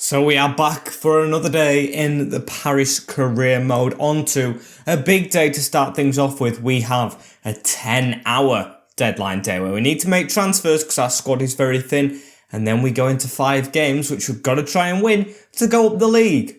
So we are back for another day in the Paris career mode. On to a big day to start things off with. We have a 10-hour deadline day where we need to make transfers because our squad is very thin. And then we go into 5 games, which we've got to try and win to go up the league.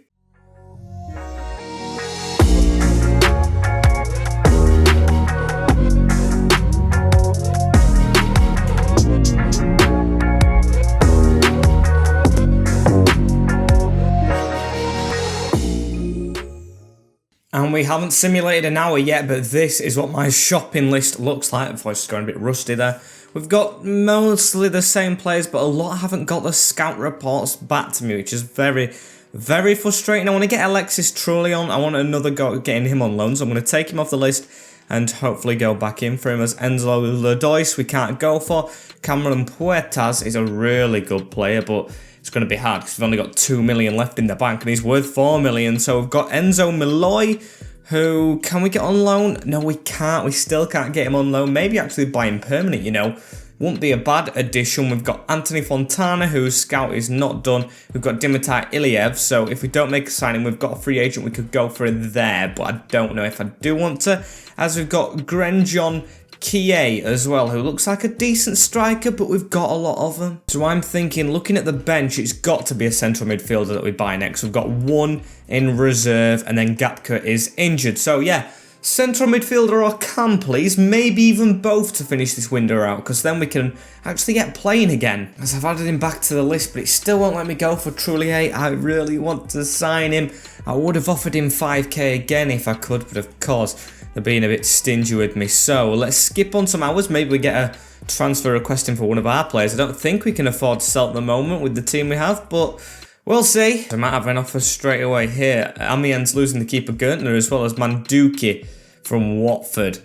And we haven't simulated an hour yet, but this is what my shopping list looks like. The voice is going a bit rusty there. We've got mostly the same players, but a lot haven't got the scout reports back to me, which is very, very frustrating. I want to get Alexis Trulli on. I want another go at getting him on loan, so I'm going to take him off the list and hopefully go back in for him. As Enzo Ledois we can't go for. Cameron Puertas is a really good player, but it's going to be hard because we've only got 2 million left in the bank and he's worth 4 million. So we've got Enzo Malloy, who, can we get on loan? No, we can't. We still can't get him on loan. Maybe actually buy him permanent, you know. Won't be a bad addition. We've got Anthony Fontana, whose scout is not done. We've got Dimitar Iliev. So if we don't make a signing, we've got a free agent we could go for there. But I don't know if I do want to. As we've got Grenjon Kie as well, who looks like a decent striker, but we've got a lot of them. So I'm thinking, looking at the bench, it's got to be a central midfielder that we buy next. We've got one in reserve, and then Gapka is injured. So yeah, central midfielder or Cam, please. Maybe even both to finish this window out, because then we can actually get playing again. As I've added him back to the list, but it still won't let me go for Trulli. I really want to sign him. I would have offered him 5k again if I could, but of course, they're being a bit stingy with me. So let's skip on some hours. Maybe we get a transfer request in for one of our players. I don't think we can afford to sell at the moment with the team we have, but we'll see. I might have an offer straight away here. Amiens losing the keeper Gertner as well as Manduki from Watford.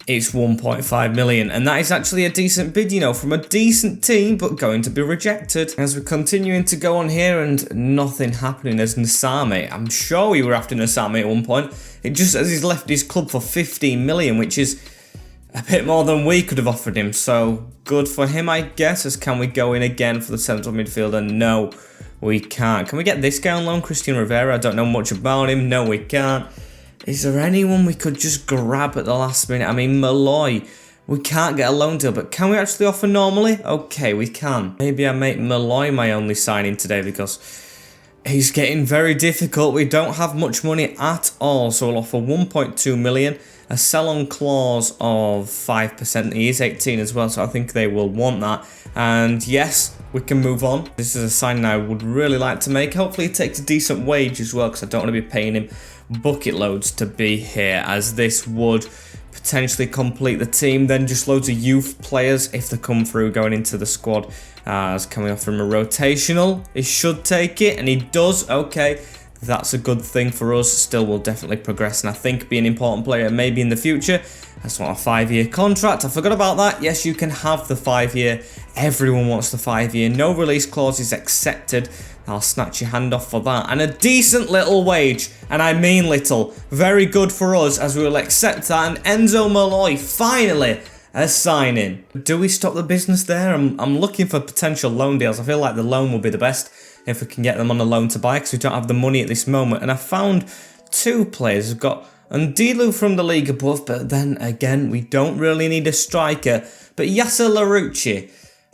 It's 1.5 million, and that is actually a decent bid, you know, from a decent team, but going to be rejected. As we're continuing to go on here and nothing happening as Nasame. I'm sure we were after Nasame at one point. It just as he's left his club for 15 million, which is a bit more than we could have offered him. So good for him, I guess. As can we go in again for the central midfielder? No, we can't. Can we get this guy on loan, Christian Rivera? I don't know much about him. No, we can't. Is there anyone we could just grab at the last minute? I mean, Malloy. We can't get a loan deal, but can we actually offer normally? Okay, we can. Maybe I make Malloy my only signing today because he's getting very difficult. We don't have much money at all, so we'll offer 1.2 million. A sell-on clause of 5%. He is 18 as well, so I think they will want that. And yes, we can move on. This is a signing I would really like to make. Hopefully he takes a decent wage as well, because I don't want to be paying him bucket loads to be here, as this would potentially complete the team. Then just loads of youth players if they come through going into the squad. As coming off from a rotational, he should take it, and he does. Okay, that's a good thing for us. Still will definitely progress, and I think be an important player maybe in the future. That's not a 5-year contract. I forgot about that. Yes, you can have the 5-year. Everyone wants the 5-year. No release clause is accepted. I'll snatch your hand off for that. And a decent little wage. And I mean little. Very good for us, as we will accept that. And Enzo Malloy, finally, a signing. Do we stop the business there? I'm looking for potential loan deals. I feel like the loan will be the best if we can get them on a loan to buy, because we don't have the money at this moment. And I found 2 players. We've got Ndilu from the league above, but then again, we don't really need a striker. But Yasser Larouci,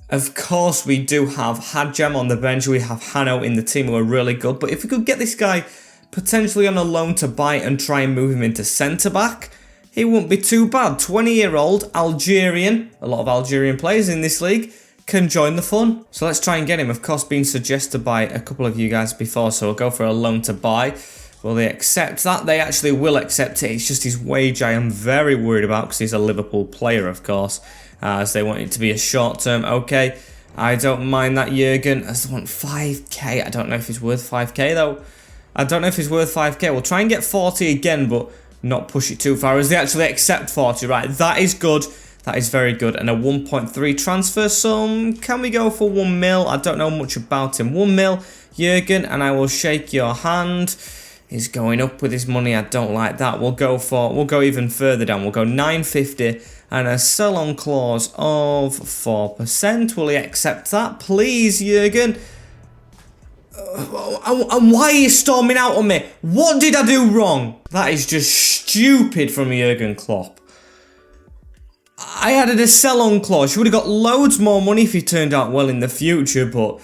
of course, we do have Hadjam on the bench. We have Hano in the team who are really good. But if we could get this guy potentially on a loan to buy and try and move him into centre-back, he wouldn't be too bad. 20-year-old Algerian, a lot of Algerian players in this league, can join the fun. So let's try and get him. Of course, being suggested by a couple of you guys before, so we'll go for a loan to buy. Will they accept that? They actually will accept it. It's just his wage I am very worried about, because he's a Liverpool player, of course, as they want it to be a short term. Okay, I don't mind that, Jurgen, as they want 5k. I don't know if he's worth 5k though. I don't know if he's worth 5k. We'll try and get 40 again, but not push it too far, as they actually accept 40. Right, that is good. That is very good. And a 1.3 transfer sum. Can we go for 1 mil? I don't know much about him. 1 mil, Jurgen, and I will shake your hand. He's going up with his money. I don't like that. We'll go even further down. We'll go 950 and a sell-on clause of 4%. Will he accept that? Please, Jurgen. And why are you storming out on me? What did I do wrong? That is just stupid from Jurgen Klopp. I added a sell-on clause. You would have got loads more money if you turned out well in the future, but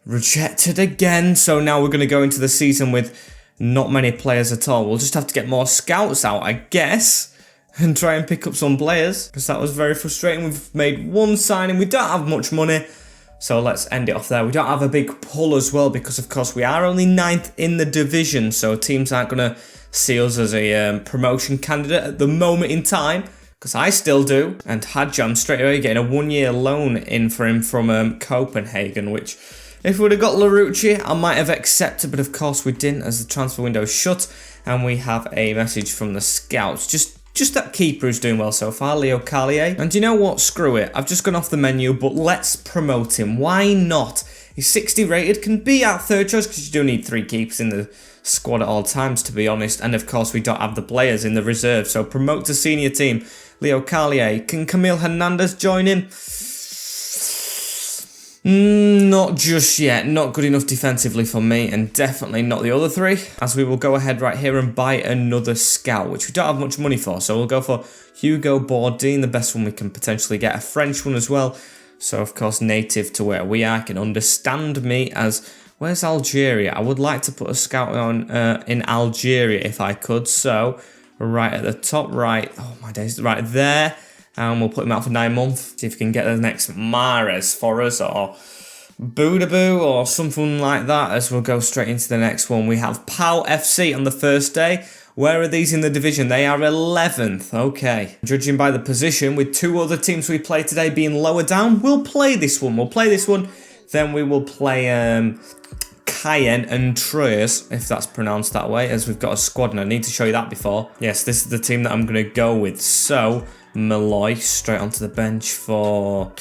rejected again. So now we're going to go into the season with not many players at all. We'll just have to get more scouts out, I guess, and try and pick up some players, because that was very frustrating. We've made one signing. We don't have much money, so let's end it off there. We don't have a big pull as well, because of course we are only 9th in the division, so teams aren't going to see us as a promotion candidate at the moment in time, because I still do. And Hadjam straight away getting a 1-year loan in for him from Copenhagen, which if we would have got Larouci, I might have accepted, but of course we didn't, as the transfer window is shut. And we have a message from the scouts. Just that keeper who's doing well so far, Leo Carlier. And you know what? Screw it. I've just gone off the menu, but let's promote him. Why not? He's 60 rated, can be our third choice, because you do need 3 keepers in the squad at all times, to be honest. And of course, we don't have the players in the reserve, so promote to senior team. Leo Carlier. Can Camille Hernandez join in? Not just yet. Not good enough defensively for me, and definitely not the other 3. As we will go ahead right here and buy another scout, which we don't have much money for. So we'll go for Hugo Bourdin, the best one we can potentially get. A French one as well. So of course native to where we are, can understand me as... Where's Algeria? I would like to put a scout on in Algeria if I could. So right at the top right. Oh my days. Right there. And we'll put him out for 9 months. See if we can get the next Mahrez for us, or Boudaboo, or something like that, as we'll go straight into the next one. We have Pau FC on the first day. Where are these in the division? They are 11th. Okay. Judging by the position, with 2 other teams we play today being lower down, we'll play this one. We'll play this one. Then we will play Caen and Troyes, if that's pronounced that way, as we've got a squad, and I need to show you that before. Yes, this is the team that I'm going to go with. So Malloy straight onto the bench for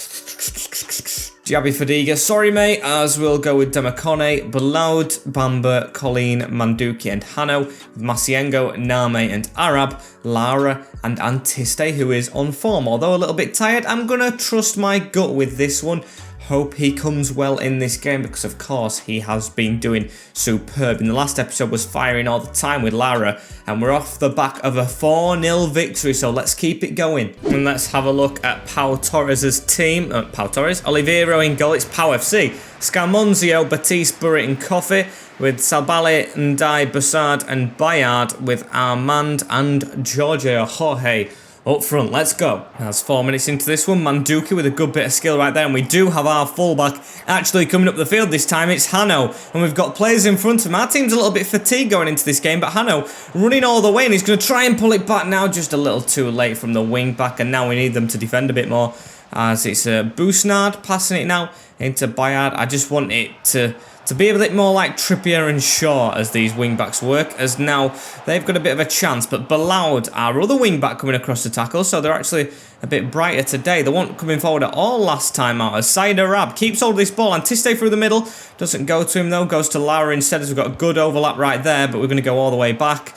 Diaby Fadiga. Sorry, mate, as we'll go with Demakone, Balaud, Bamba, Colleen, Manduki, and Hano, with Masiengo, Name, and Arab, Lara, and Antiste, who is on form. Although a little bit tired, I'm going to trust my gut with this one. Hope he comes well in this game, because of course he has been doing superb. In the last episode was firing all the time with Lara, and we're off the back of a 4-0 victory, so let's keep it going. And let's have a look at Pau Torres' team. Pau Torres, Oliveiro in goal, it's Pau FC. Scamonzio, Batiste, Burrit and Coffee, with Salbale, Ndai, Bassard and Bayard, with Armand and Jorge up front. Let's go. That's 4 minutes into this one. Manduki with a good bit of skill right there, and we do have our fullback actually coming up the field this time. It's Hano, and we've got players in front of him. Our team's a little bit fatigued going into this game, but Hano running all the way, and he's going to try and pull it back now, just a little too late from the wing back, and now we need them to defend a bit more, as it's Bousnard passing it now into Bayard. I just want it to be a bit more like Trippier and Shaw as these wing-backs work, as now they've got a bit of a chance. But Balaud, our other wing-back, coming across the tackle, so they're actually a bit brighter today. They weren't coming forward at all last time out, as Said Arab keeps hold of this ball. Antiste through the middle, doesn't go to him though, goes to Lara instead, as we've got a good overlap right there, but we're going to go all the way back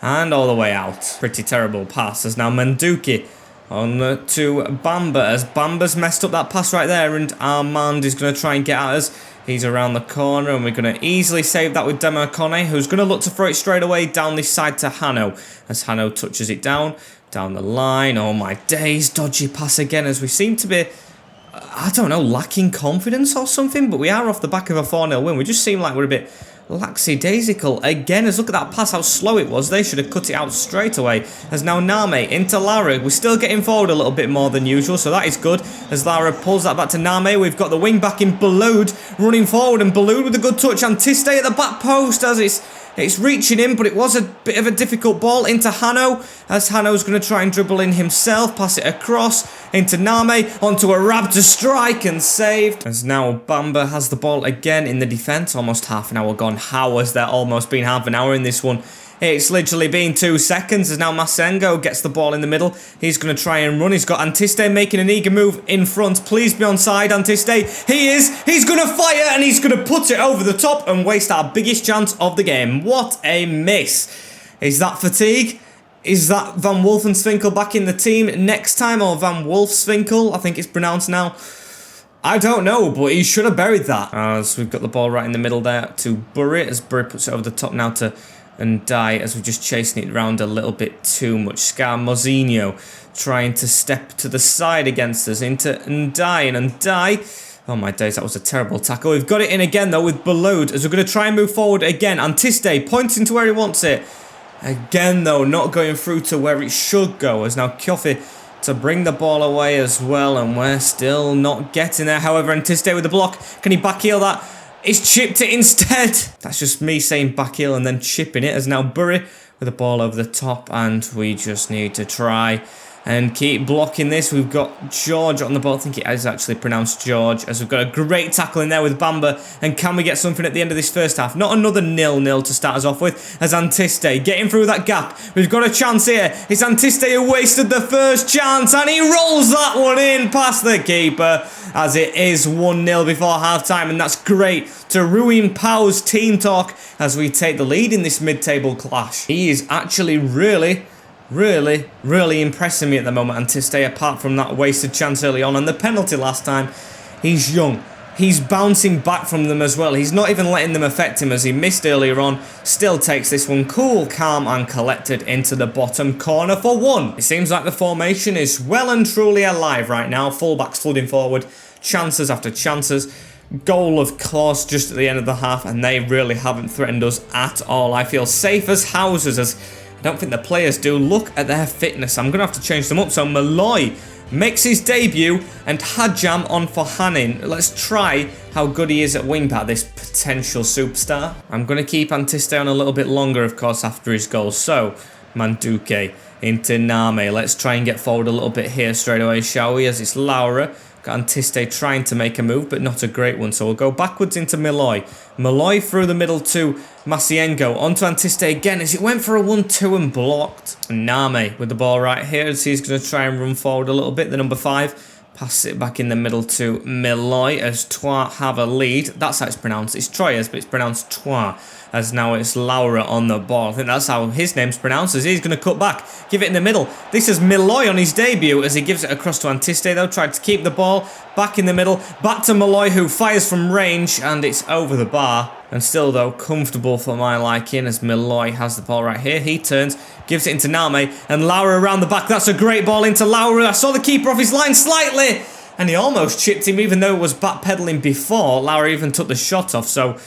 and all the way out. Pretty terrible pass, as now Manduki on to Bamba, as Bamba's messed up that pass right there, and Armand is going to try and get at us. He's around the corner, and we're going to easily save that with Demakone, who's going to look to throw it straight away down this side to Hano, as Hano touches it down the line. Oh my days, dodgy pass again, as we seem to be, I don't know, lacking confidence or something, but we are off the back of a 4-0 win. We just seem like we're a bit lackadaisical again, as look at that pass, how slow it was. They should have cut it out straight away. As now Name into Lara. We're still getting forward a little bit more than usual, so that is good. As Lara pulls that back to Name, we've got the wing back in Baloud running forward, and Baloud with a good touch. Antiste at the back post, as it's reaching in, but it was a bit of a difficult ball into Hano, as Hano's going to try and dribble in himself, pass it across into Name, onto Arab to strike, and saved. As now Bamba has the ball again in the defence, almost half an hour gone. How has there almost been half an hour in this one? It's literally been 2 seconds, as now Masengo gets the ball in the middle. He's going to try and run. He's got Antiste making an eager move in front. Please be onside, Antiste. He is. He's going to fire, and he's going to put it over the top and waste our biggest chance of the game. What a miss. Is that fatigue? Is that Van Wolfenswinkel back in the team next time, or Van Wolfswinkel, I think it's pronounced now? I don't know, but he should have buried that. As we've got the ball right in the middle there to Bury, as Bury puts it over the top now to Ndai, as we're just chasing it around a little bit too much. Mozinho trying to step to the side against us into Ndai, and Ndai... Oh my days, that was a terrible tackle. We've got it in again though with Beloud, as we're going to try and move forward again. Antiste pointing to where he wants it. Again though, not going through to where it should go, as now Kyofi to bring the ball away as well, and we're still not getting there. However, Antiste with the block, can he backheel that? He's chipped it instead. That's just me saying backheel and then chipping it, as now Bury with the ball over the top, and we just need to try and keep blocking this. We've got George on the ball. I think it is actually pronounced George, as we've got a great tackle in there with Bamba. And can we get something at the end of this first half? Not another 0-0 to start us off with, as Antiste getting through that gap. We've got a chance here. It's Antiste who wasted the first chance, and he rolls that one in past the keeper, as it is 1-0 before half-time. And that's great to ruin Pau's team talk as we take the lead in this mid-table clash. He is actually really impressing me at the moment, Antiste, apart from that wasted chance early on and the penalty last time. He's young. He's bouncing back from them as well. He's not even letting them affect him, as he missed earlier on. Still takes this one cool, calm and collected into the bottom corner for 1. It seems like the formation is well and truly alive right now. Fullbacks flooding forward. Chances after chances. Goal, of course, just at the end of the half, and they really haven't threatened us at all. I feel safe as houses, as I don't think the players do. Look at their fitness. I'm going to have to change them up. So Malloy makes his debut, and Hadjam on for Hanin. Let's try how good he is at wingback, this potential superstar. I'm going to keep Antiste on a little bit longer, of course, after his goal. So Manduke into Name. Let's try and get forward a little bit here straight away, shall we? As it's Laura. Got Antiste trying to make a move, but not a great one. So we'll go backwards into Malloy. Malloy through the middle to Masiengo. Onto Antiste again as it went for a 1-2 and blocked. Name with the ball right here as he's going to try and run forward a little bit. The number 5. Pass it back in the middle to Malloy as Troyes have a lead. That's how it's pronounced. It's Troyes, but it's pronounced Troyes. As now it's Laura on the ball. I think that's how his name's pronounced, as he's going to cut back. Give it in the middle. This is Malloy on his debut as he gives it across to Antiste, though. Tried to keep the ball back in the middle. Back to Malloy, who fires from range, and it's over the bar. And still, though, comfortable for my liking, as Malloy has the ball right here. He turns, gives it into Name, and Laura around the back. That's a great ball into Laura. I saw the keeper off his line slightly, and he almost chipped him, even though it was backpedaling before. Laura even took the shot off, so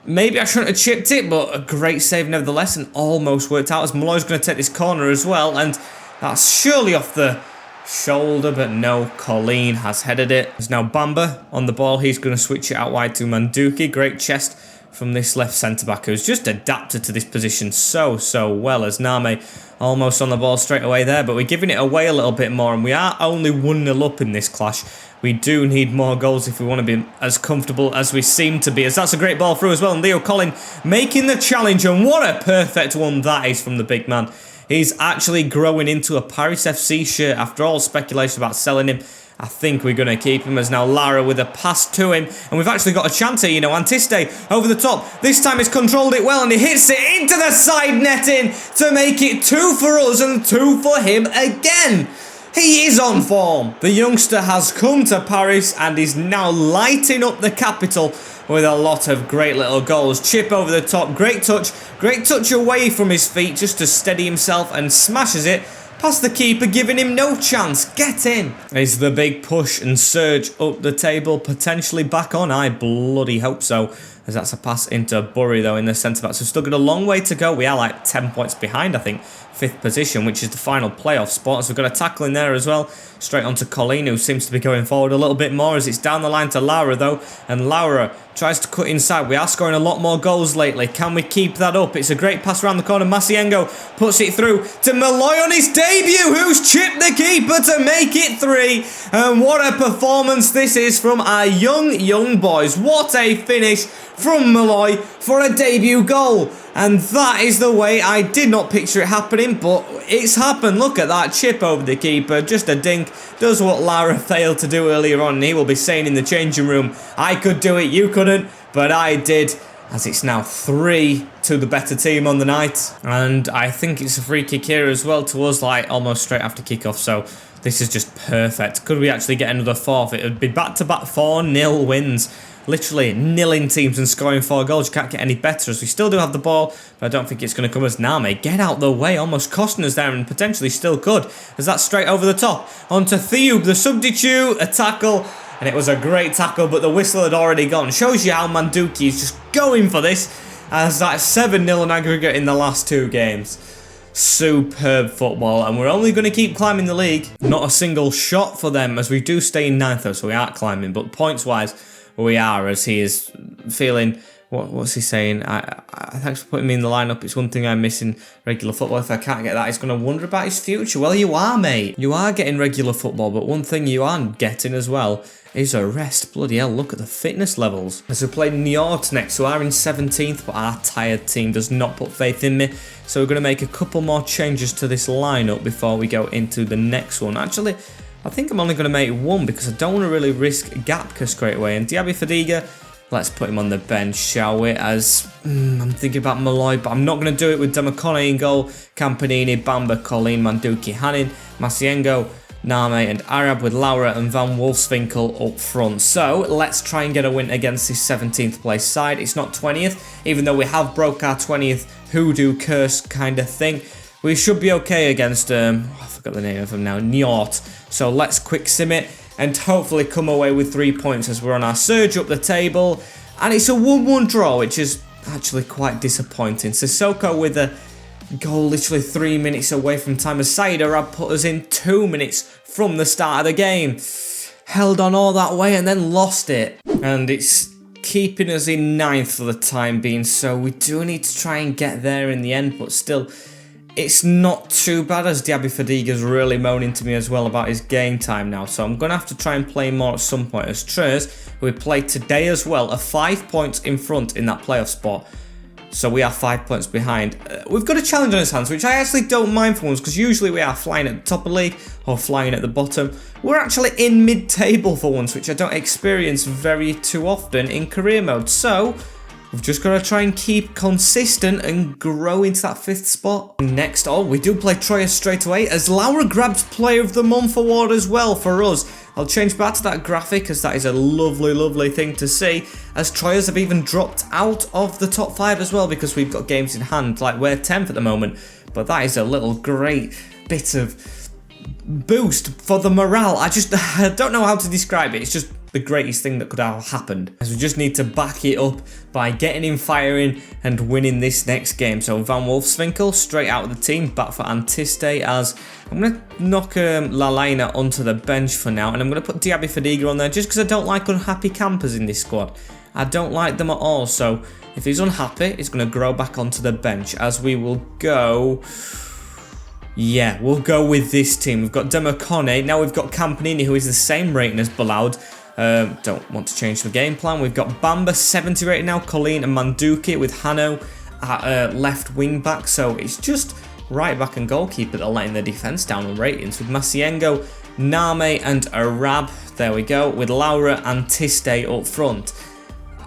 maybe I shouldn't have chipped it, but a great save nevertheless, and almost worked out, as Malloy's going to take this corner as well, and that's surely off the shoulder, but no, Colleen has headed it. There's now Bamba on the ball. He's going to switch it out wide to Manduki. Great chest from this left centre-back, who's just adapted to this position so well, as Name almost on the ball straight away there, but we're giving it away a little bit more, and we are only 1-0 up in this clash. We do need more goals if we want to be as comfortable as we seem to be, as that's a great ball through as well, and Leo Collin making the challenge, and what a perfect one that is from the big man. He's actually growing into a Paris FC shirt after all speculation about selling him. I think we're going to keep him, as now Lara with a pass to him. And we've actually got a chance here, you know. Antiste over the top. This time he's controlled it well, and he hits it into the side netting to make it 2 for us and 2 for him again. He is on form. The youngster has come to Paris and is now lighting up the capital with a lot of great little goals. Chip over the top, great touch away from his feet just to steady himself, and smashes it past the keeper, giving him no chance. Get in. Is the big push and surge up the table potentially back on? I bloody hope so, as that's a pass into Bury though in the centre-back. So we've still got a long way to go. We are like 10 points behind, I think. 5th position, which is the final playoff spot. So we've got a tackle in there as well. Straight onto Colleen, who seems to be going forward a little bit more, as it's down the line to Laura though. And Laura tries to cut inside. We are scoring a lot more goals lately. Can we keep that up? It's a great pass around the corner. Masiengo puts it through to Malloy on his debut, who's chipped the keeper to make it 3. And what a performance this is from our young boys. What a finish from Malloy for a debut goal. And that is the way I did not picture it happening, but it's happened. Look at that chip over the keeper. Just a dink. Does what Lara failed to do earlier on. And he will be saying in the changing room, I could do it, you couldn't, but I did. as it's now 3 to the better team on the night. And I think it's a free kick here as well to us, like almost straight after kickoff. So this is just perfect. Could we actually get another fourth? It would be back-to-back 4-0 wins. Literally nilling teams and scoring 4 goals. You can't get any better, as we still do have the ball, but I don't think it's going to come as Name. Get out the way, almost costing us there, and potentially still could, as that's straight over the top. Onto Theub, the substitute, a tackle, and it was a great tackle, but the whistle had already gone. Shows you how Dunkerque is just going for this, as that's 7-0 in aggregate in the last 2 games. Superb football, and we're only going to keep climbing the league. Not a single shot for them, as we do stay in 9th though, so we aren't climbing, but points-wise, we are, as he is feeling, what's he saying? Thanks for putting me in the lineup. It's one thing I miss in regular football. If I can't get that, he's going to wonder about his future. Well, you are, mate. You are getting regular football, but one thing you aren't getting as well is a rest. Bloody hell, look at the fitness levels. As we play Niort next, who are in 17th, but our tired team does not put faith in me. So we're going to make a couple more changes to this lineup before we go into the next one. Actually, I think I'm only going to make one because I don't want to really risk Gapka straight away. And Diaby Fadiga, let's put him on the bench, shall we? As I'm thinking about Malloy, but I'm not going to do it with Demacone in goal, Campanini, Bamba, Colleen, Dunkerque, Hannin, Masiengo, Name and Arab, with Laura and Van Wolfswinkel up front. So let's try and get a win against this 17th place side. It's not 20th, even though we have broke our 20th hoodoo curse kind of thing. We should be okay against, I forgot the name of him now, Niort. So let's quick sim it and hopefully come away with 3 points as we're on our surge up the table. And it's a 1-1 draw, which is actually quite disappointing. Sissoko with a goal literally 3 minutes away from time, as Said Arab put us in 2 minutes from the start of the game. Held on all that way and then lost it. And it's keeping us in 9th for the time being, so we do need to try and get there in the end, but still, it's not too bad, as Diaby Fadiga's really moaning to me as well about his game time now. So I'm going to have to try and play more at some point, as Trez, who we played today as well, are 5 points in front in that playoff spot. So we are 5 points behind. We've got a challenge on his hands, which I actually don't mind for once, because usually we are flying at the top of the league or flying at the bottom. We're actually in mid-table for once, which I don't experience very too often in career mode. So we've just got to try and keep consistent and grow into that 5th spot. Next, we do play Troyes straight away, as Laura grabs Player of the Month award as well for us. I'll change back to that graphic, as that is a lovely, lovely thing to see, as Troyes have even dropped out of the top 5 as well, because we've got games in hand. Like, we're 10th at the moment, but that is a little great bit of boost for the morale. I don't know how to describe it. It's just the greatest thing that could have happened, as we just need to back it up by getting him firing and winning this next game. So Van Wolfswinkel straight out of the team, back for Antiste, as I'm going to knock Lalaina onto the bench for now, and I'm going to put Diaby Fadiga on there just because I don't like unhappy campers in this squad. I don't like them at all, so if he's unhappy, he's going to grow back onto the bench, as we will go. Yeah, we'll go with this team. We've got Demacone, now we've got Campanini, who is the same rating as Baloud. Don't want to change the game plan. We've got Bamba 70 rated now, Colleen and Dunkerque, with Hanno at left wing back. So it's just right back and goalkeeper that are letting the defence down on ratings, with Masiengo, Name and Arab. There we go, with Laura and Tiste up front.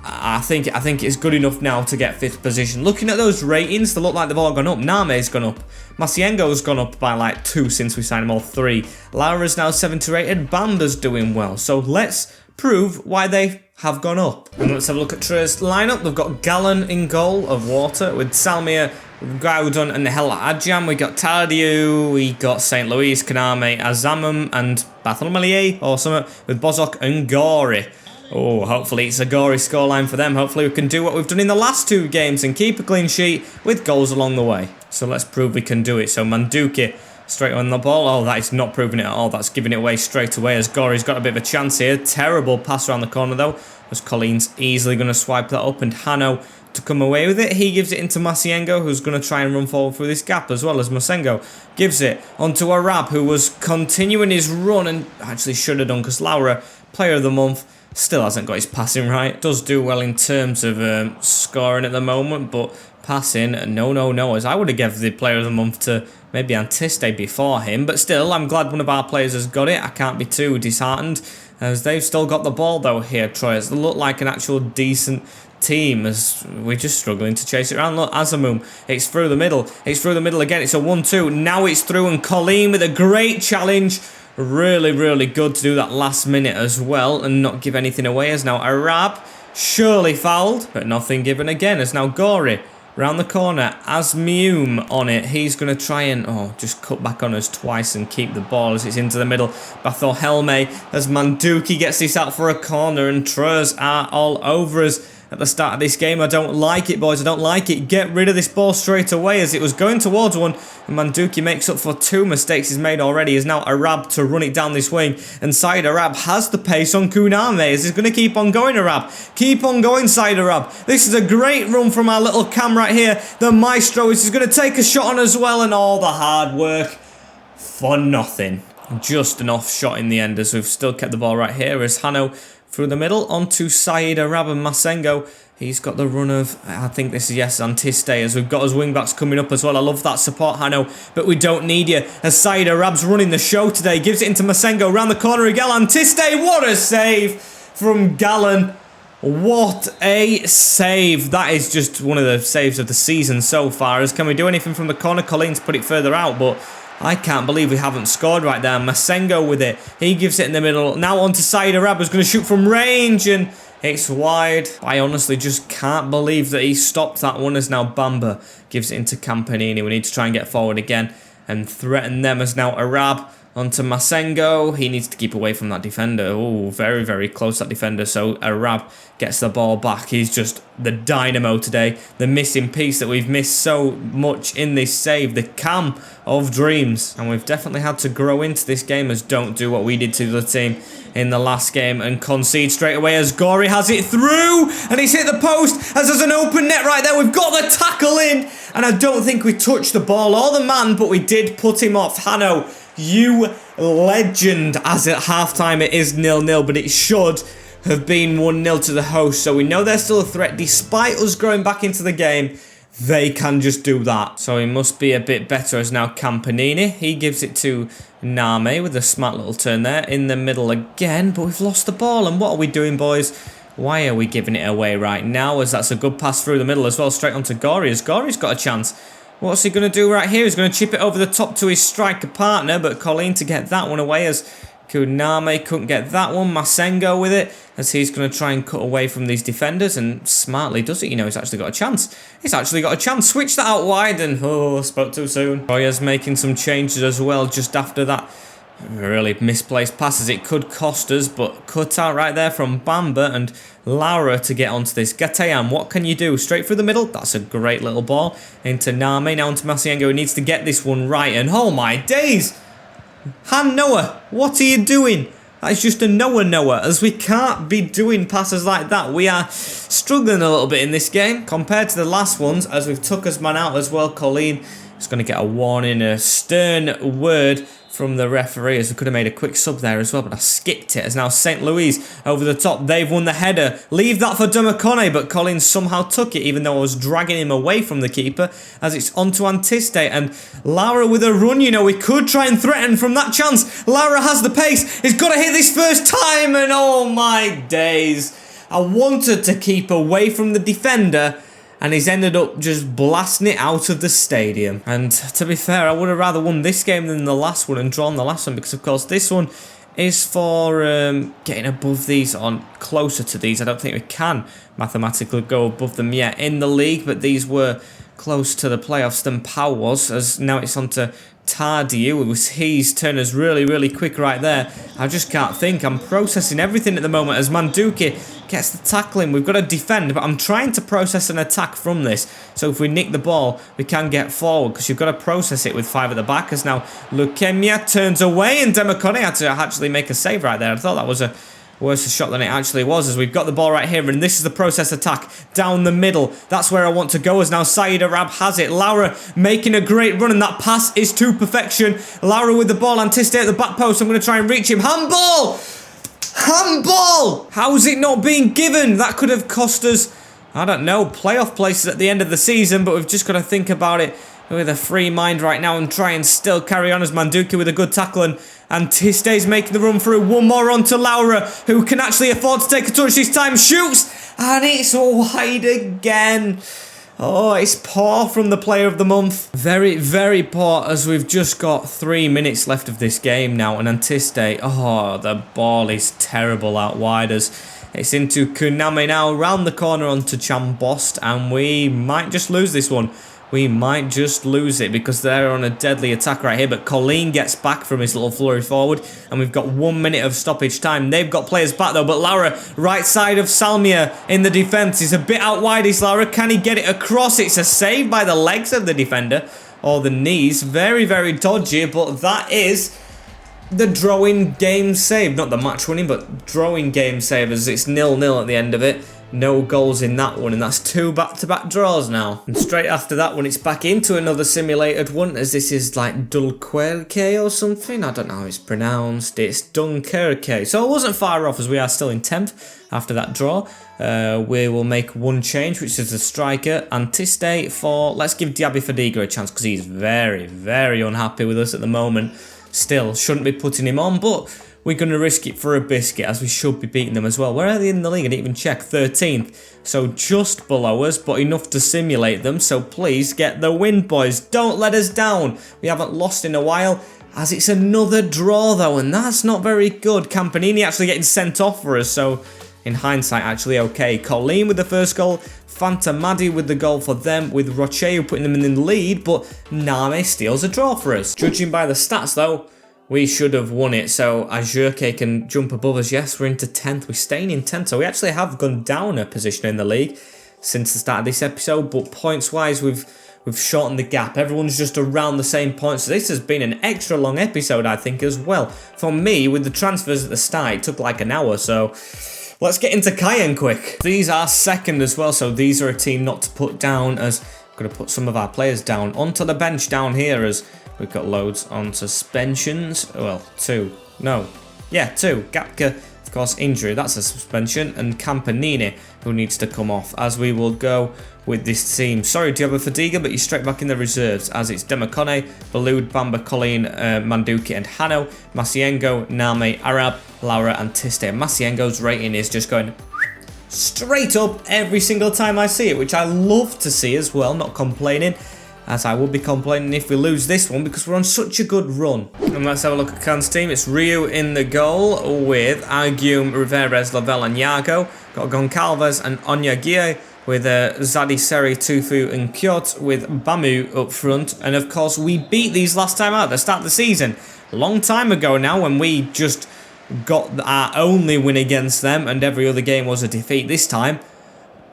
I think it's good enough now to get 5th position. Looking at those ratings, they look like they've all gone up. Name's gone up. Masiengo's gone up by like 2 since we signed him, all 3. Laura's now 70 rated. Bamba's doing well. So let's prove why they have gone up. And let's have a look at Trez's lineup. They've got Gallon in goal of water, with Salmia, Gaudon and Hela Adjam. We got Tardieu, we got St. Louis, Kaname, Azamum and Bartholomew or something, with Bozok and Gori. Oh, hopefully it's a gory scoreline for them. Hopefully we can do what we've done in the last 2 games and keep a clean sheet with goals along the way. So let's prove we can do it. So Dunkerque straight on the ball. Oh, that is not proving it at all. That's giving it away straight away, as Gory's got a bit of a chance here. Terrible pass around the corner though, as Colleen's easily going to swipe that up, and Hanno to come away with it. He gives it into Masiengo, who's going to try and run forward through this gap, as well as Masengo gives it onto Arab, who was continuing his run and actually should have done, because Laura, Player of the Month, still hasn't got his passing right. Does do well in terms of scoring at the moment, but passing, no, as I would have given the Player of the Month to maybe Antiste before him. But still, I'm glad one of our players has got it. I can't be too disheartened, as they've still got the ball though here, Troyes. They look like an actual decent team as we're just struggling to chase it around. Look, Azamoum, it's through the middle. It's through the middle again. It's a 1-2. Now it's through, and Colleen with a great challenge. Really, really good to do that last minute as well and not give anything away. As now Arab, surely fouled, but nothing given again. As now Gori round the corner, Azmoum on it. He's going to try and just cut back on us twice and keep the ball as it's into the middle. Bathor Helme as Manduki gets this out for a corner, and Truz are all over us at the start of this game. I don't like it, boys. I don't like it. Get rid of this ball straight away as it was going towards one. And Manduki makes up for 2 mistakes he's made already. Is now Arab to run it down this wing. And Said Arab has the pace on Kuname. Is he's going to keep on going, Arab. Keep on going, Said Arab. This is a great run from our little cam right here. The Maestro is going to take a shot on as well. And all the hard work for nothing. Just an off shot in the end as we've still kept the ball right here. As Hano through the middle onto Said Arab and Masengo. He's got the run of, I think this is, yes, Antiste, as we've got his wing-backs coming up as well. I love that support, Hano, but we don't need you. As Said Arab's running the show today. Gives it into Masengo, round the corner again. Antiste, what a save from Gallen. What a save. That is just one of the saves of the season so far. As can we do anything from the corner? Colleen's put it further out, but I can't believe we haven't scored right there. Masengo with it. He gives it in the middle. Now on to Said Arab, who's going to shoot from range, and it's wide. I honestly just can't believe that he stopped that one. As now Bamba gives it into Campanini. We need to try and get forward again and threaten them. As now Arab onto Masengo. He needs to keep away from that defender. Oh, very, very close, that defender. So Arab gets the ball back. He's just the dynamo today. The missing piece that we've missed so much in this save. The cam of dreams. And we've definitely had to grow into this game as don't do what we did to the team in the last game and concede straight away as Gori has it through and he's hit the post as there's an open net right there. We've got the tackle in and I don't think we touched the ball or the man, but we did put him off. Hano, you legend. As at halftime it is 0-0, but it should have been 1-0 to the host, so we know they're still a threat despite us growing back into the game. They can just do that. So he must be a bit better as now Campanini. He gives it to Name with a smart little turn there in the middle again, but we've lost the ball. And what are we doing, boys? Why are we giving it away right now? As that's a good pass through the middle as well, straight onto Gori, as Gori's got a chance. What's he going to do right here? He's going to chip it over the top to his striker partner, but Colleen to get that one away as Kuname couldn't get that one. Masengo with it as he's going to try and cut away from these defenders and smartly does it. You know, he's actually got a chance. He's actually got a chance. Switch that out wide and spoke too soon. Roya's making some changes as well just after that really misplaced passes. It could cost us, but cut out right there from Bamba and Laura to get onto this. Gateam, what can you do? Straight through the middle. That's a great little ball into Name. Now into Masengo, who needs to get this one right. And oh my days! Han Noah, what are you doing? That is just a Noah, as we can't be doing passes like that. We are struggling a little bit in this game compared to the last ones, as we've took us man out as well. Colleen is going to get a warning, a stern word from the referee, as we could have made a quick sub there as well, but I skipped it. As now St. Louis over the top. They've won the header. Leave that for Dunkerque, but Collins somehow took it, even though I was dragging him away from the keeper, as it's onto Antiste. And Laura with a run, you know, we could try and threaten from that chance. Laura has the pace. He's got to hit this first time, and oh my days. I wanted to keep away from the defender, and he's ended up just blasting it out of the stadium. And to be fair, I would have rather won this game than the last one and drawn the last one, because of course this one is for getting above these, on closer to these. I don't think we can mathematically go above them yet in the league, but these were close to the playoffs than Pau was, as now it's on to Tardieu. It was his turn, is really, really quick right there. I just can't think. I'm processing everything at the moment as Manduki gets the tackling. We've got to defend, but I'm trying to process an attack from this. So if we nick the ball, we can get forward, because you've got to process it with 5 at the back. As now Leukemia turns away, and Democone had to actually make a save right there. I thought that was a worse shot than it actually was, as we've got the ball right here, and this is the process attack down the middle. That's where I want to go, as now Said Arab has it. Laura making a great run, and that pass is to perfection. Laura with the ball, Antiste at the back post. I'm going to try and reach him. Handball! Handball! How is it not being given? That could have cost us, I don't know, playoff places at the end of the season, but we've just got to think about it with a free mind right now and try and still carry on as Mandzukic with a good tackle, and Tiste's making the run through. One more on to Laura, who can actually afford to take a touch this time. Shoots, and it's wide again. Oh, it's poor from the player of the month. Very, very poor, as we've just got 3 minutes left of this game now. And Antiste, oh, the ball is terrible out wide as it's into Kuname now. Round the corner onto Chambost, and we might just lose this one. We might just lose it because they're on a deadly attack right here. But Colleen gets back from his little flurry forward. And we've got 1 minute of stoppage time. They've got players back though. But Laura, right side of Salmia in the defence. He's a bit out wide, is Laura. Can he get it across? It's a save by the legs of the defender. Or the knees. Very, very dodgy. But that is the drawing game save. Not the match winning, but drawing game save, as it's 0-0 at the end of it. No goals in that one, and that's 2 back-to-back draws now. And straight after that one, it's back into another simulated one, as this is like Dunkerque or something. I don't know how it's pronounced. It's Dunkerque. So it wasn't far off, as we are still in 10th after that draw. We will make one change, which is the striker, Antiste, for... Let's give Diaby Fadiga a chance, because he's very, very unhappy with us at the moment. Still, shouldn't be putting him on, but... we're going to risk it for a biscuit, as we should be beating them as well. Where are they in the league? I didn't even check. 13th. So just below us, but enough to simulate them. So please get the win, boys. Don't let us down. We haven't lost in a while, as it's another draw, though, and that's not very good. Campanini actually getting sent off for us, so in hindsight, actually okay. Colleen with the first goal. Fantamadi with the goal for them, with Rocheu putting them in the lead, but Name steals a draw for us. Judging by the stats, though, we should have won it, so Ajurke can jump above us. Yes, we're into 10th. We're staying in 10th, so we actually have gone down a position in the league since the start of this episode, but points-wise, we've shortened the gap. Everyone's just around the same points, so this has been an extra long episode, I think, as well. For me, with the transfers at the start, it took like an hour, so let's get into Caen quick. These are second as well, so these are a team not to put down, as I'm going to put some of our players down onto the bench down here, as we've got loads on suspensions. Well, 2. No. Yeah, 2. Gapka, of course, injury. That's a suspension. And Campanini, who needs to come off, as we will go with this team. Sorry, Diaby Fadiga, but you're straight back in the reserves, as it's Demakone, Balud, Bamba, Colleen, Mandzukic, and Hano, Masiengo, Name, Arab, Laura, and Tiste. Masiengo's rating is just going straight up every single time I see it, which I love to see as well, not complaining. As I will be complaining if we lose this one, because we're on such a good run. And let's have a look at Caen's team. It's Ryu in the goal with Argum, Riveres, Lavelle and Yago. Got Goncalves and Onyagie with Zadi, Seri, Tufu and Kyot, with Bamu up front. And of course, we beat these last time out at the start of the season. A long time ago now, when we just got our only win against them and every other game was a defeat. This time,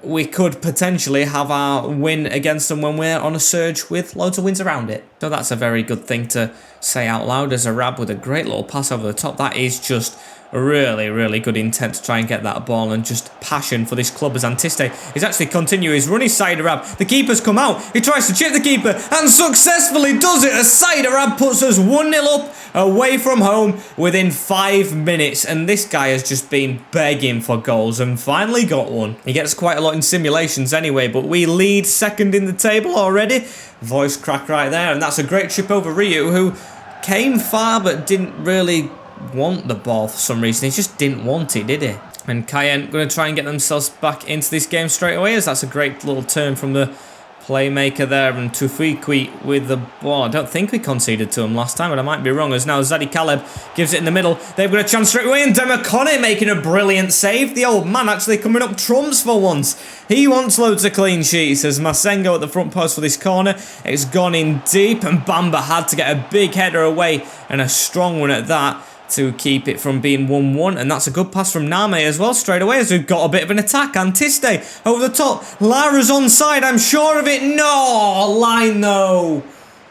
we could potentially have our win against them when we're on a surge with loads of wins around it. So that's a very good thing to say out loud, as Arab with a great little pass over the top. That is just really, really good intent to try and get that ball, and just passion for this club, as Antiste is actually continuing his run. His side Arab. The keeper's come out. He tries to chip the keeper and successfully does it. A side Arab puts us 1-0 up away from home within 5 minutes, and this guy has just been begging for goals and finally got one. He gets quite a lot in simulations anyway, but we lead second in the table already. Voice crack right there, and that's a great chip over Ryu, who came far but didn't really want the ball for some reason. He just didn't want it, did he? And Caen going to try and get themselves back into this game straight away, as that's a great little turn from the playmaker there, and Tufuikui with the ball. I don't think we conceded to him last time, but I might be wrong, as now Zadi Caleb gives it in the middle. They've got a chance straight away, and Demakone making a brilliant save. The old man actually coming up trumps for once. He wants loads of clean sheets, as Masengo at the front post for this corner. It's gone in deep, and Bamba had to get a big header away, and a strong one at that, to keep it from being 1-1, and that's a good pass from Name as well straight away, as we've got a bit of an attack. Antiste over the top. Lara's onside, I'm sure of it. No!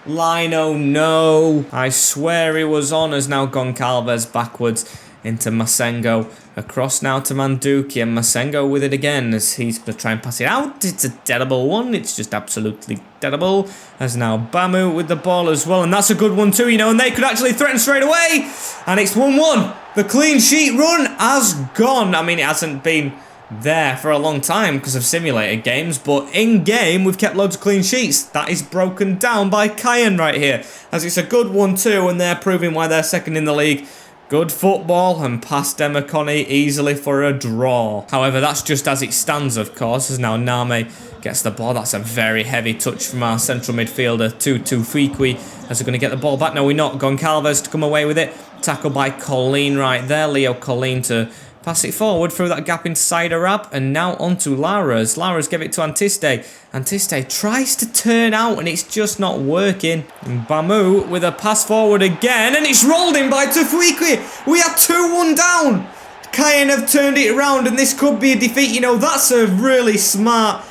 Lino, no. I swear he was on, as now Goncalves backwards into Masengo. Across now to Mandzukic, and Masengo with it again, as he's going to try and pass it out. It's a deadable one. It's just absolutely deadable. As now Bamu with the ball as well, and that's a good one too, you know, and they could actually threaten straight away. And it's 1-1. The clean sheet run has gone. I mean, it hasn't been there for a long time because of simulated games, but in game we've kept loads of clean sheets. That is broken down by Caen right here, as it's a good 1-2 and they're proving why they're second in the league. Good football and past Dunkerque easily for a draw. However, that's just as it stands, of course, as now Name gets the ball. That's a very heavy touch from our central midfielder to Fifa, as we're going to get the ball back. No, we're not. Goncalves to come away with it. Tackled by Colleen right there. Leo Colleen to pass it forward through that gap inside Arab, and now onto Lara's. Lara's give it to Antiste. Antiste tries to turn out and it's just not working. And Bamu with a pass forward again, and it's rolled in by Tufuikwe. We are 2-1 down. Caen have turned it around and this could be a defeat. You know, that's a really smart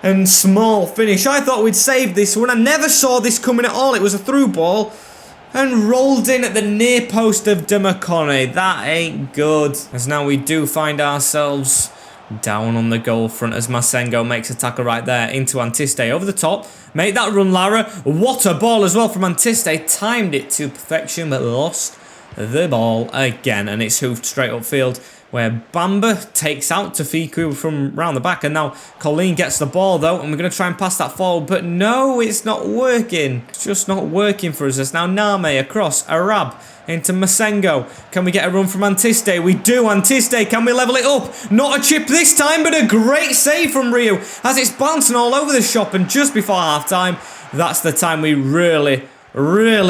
and small finish. I thought we'd save this one. I never saw this coming at all. It was a through ball and rolled in at the near post of Dunkerque. That ain't good. As now we do find ourselves down on the goal front as Masengo makes a tackle right there into Antiste over the top. Make that run, Lara. What a ball as well from Antiste. Timed it to perfection but lost the ball again. And it's hoofed straight upfield, where Bamba takes out Tafiku from round the back. And now Colleen gets the ball though, and we're going to try and pass that forward, but no, it's not working. It's just not working for us. It's now Name across, Arab into Masengo. Can we get a run from Antiste? We do. Antiste, can we level it up? Not a chip this time, but a great save from Rio as it's bouncing all over the shop. And just before half time, that's the time we really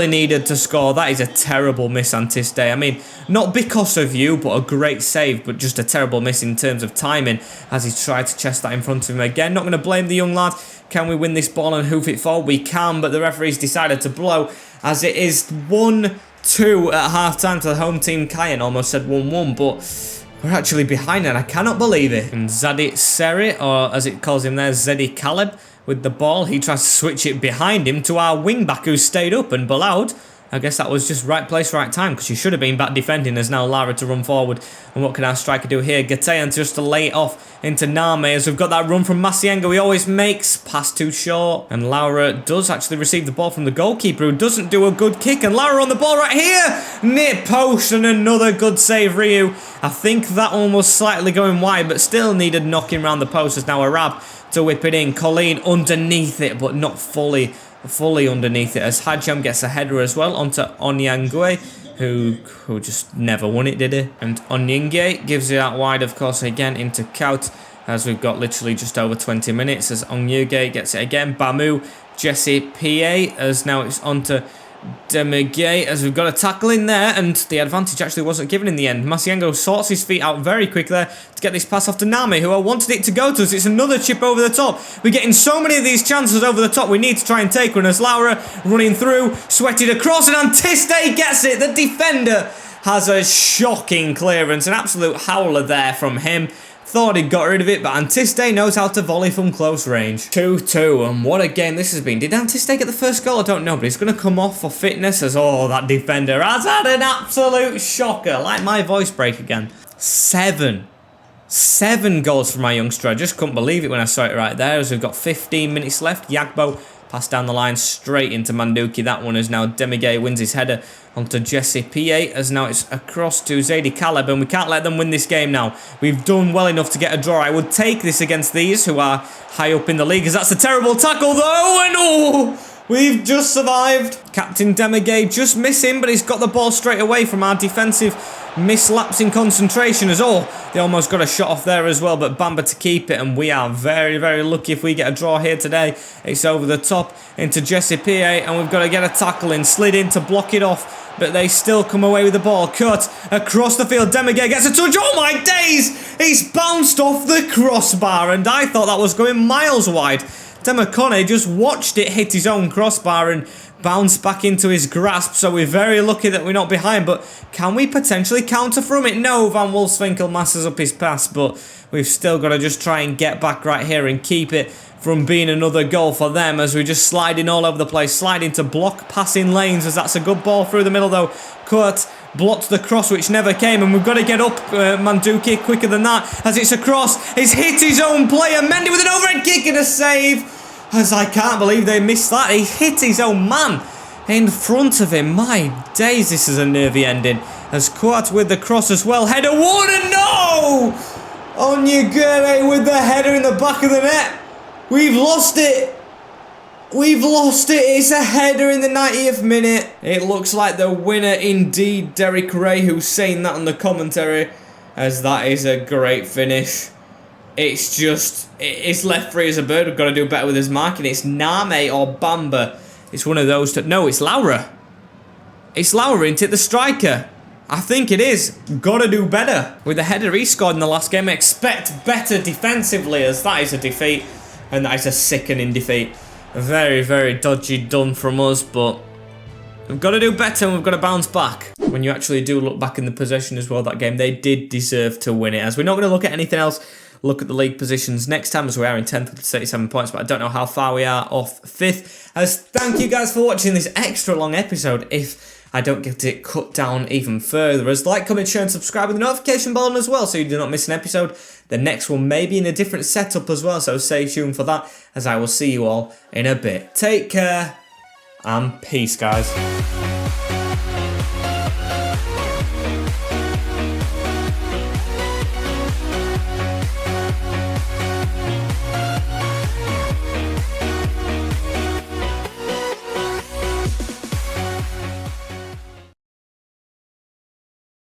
needed to score. That is a terrible miss, Antiste. I mean, not because of you, but a great save, but just a terrible miss in terms of timing as he tried to chest that in front of him again. Not going to blame the young lad. Can we win this ball and hoof it forward? We can, but the referee's decided to blow as it is 1-2 at half-time to the home team. Caen almost said 1-1, but we're actually behind and I cannot believe it. And Zadi Seri, or as it calls him there, Zedi Caleb, with the ball. He tries to switch it behind him to our wing-back who stayed up, and Baloud, I guess that was just right place, right time, because she should have been back defending. As now Lara to run forward. And what can our striker do here? Gatean just to lay it off into Name, as we've got that run from Masiengo. He always makes pass too short. And Laura does actually receive the ball from the goalkeeper, who doesn't do a good kick. And Lara on the ball right here. Near post, and another good save, Ryu. I think that one was slightly going wide, but still needed knocking around the post. As now Arab to whip it in. Colleen underneath it, but not fully underneath it, as Hadjam gets a header as well onto Onyangwe, who just never won it, did he? And Onyangwe gives it out wide, of course, again into Kaut, as we've got literally just over 20 minutes, as Onyangwe gets it again. Bamu, Jesse PA, as now it's onto Demigay, as we've got a tackle in there, and the advantage actually wasn't given in the end. Masiengo sorts his feet out very quick there to get this pass off to Nami, who I wanted it to go to us. It's another chip over the top. We're getting so many of these chances over the top. We need to try and take one, as Laura running through, sweated across, and Antiste gets it. The defender has a shocking clearance, an absolute howler there from him. Thought he'd got rid of it, but Antiste knows how to volley from close range. 2-2, and what a game this has been. Did Antiste get the first goal? I don't know, but he's going to come off for fitness, as that defender has had an absolute shocker. Like my voice break again. 7 goals from my youngster. I just couldn't believe it when I saw it right there, as we've got 15 minutes left. Yagbo pass down the line straight into Manduki. That one is now Demigay wins his header onto Jesse P8, as now it's across to Zadi Caleb, and we can't let them win this game now. We've done well enough to get a draw. I would take this against these who are high up in the league, as that's a terrible tackle though, and we've just survived. Captain Demigay just missing, but he's got the ball straight away from our defensive mislaps in concentration, as they almost got a shot off there as well, but Bamba to keep it, and we are very lucky if we get a draw here today. It's over the top into Jesse PA, and we've got to get a tackle in, slid in to block it off, but they still come away with the ball. Cut across the field, Demigay gets a touch. Oh my days, he's bounced off the crossbar, and I thought that was going miles wide. Dunkerque just watched it hit his own crossbar and bounce back into his grasp, so we're very lucky that we're not behind. But can we potentially counter from it? No, Van Wolfswinkel masses up his pass, but we've still got to just try and get back right here and keep it from being another goal for them, as we're just sliding all over the place, sliding to block passing lanes, as that's a good ball through the middle though. Kurt blocked the cross, which never came, and we've got to get up Manduki quicker than that, as it's a cross. It's hit his own player, Mendy with an overhead kick and a save, as I can't believe they missed that. He hit his own man in front of him. My days, this is a nervy ending, as Kurt with the cross as well. Header one, and no! On you go, with the header in the back of the net. We've lost it. We've lost it. It's a header in the 90th minute. It looks like the winner indeed, Derek Ray, who's saying that on the commentary, as that is a great finish. It's just, it's left free as a bird. We've got to do better with his marking. It's Name or Bamba. It's one of those two. No, it's Laura. It's Laura, isn't it? The striker. I think it is. Got to do better. With the header he scored in the last game, expect better defensively, as that is a defeat. And that is a sickening defeat. Very, very dodgy done from us, but we've got to do better and we've got to bounce back. When you actually do look back in the possession as well, that game, they did deserve to win it. As we're not going to look at anything else, look at the league positions next time, as we are in 10th with 37 points, but I don't know how far we are off 5th. As thank you guys for watching this extra long episode. If I don't get it cut down even further, as like, comment, share and subscribe with the notification bell on as well, so you do not miss an episode. The next one may be in a different setup as well, so stay tuned for that, as I will see you all in a bit. Take care and peace, guys.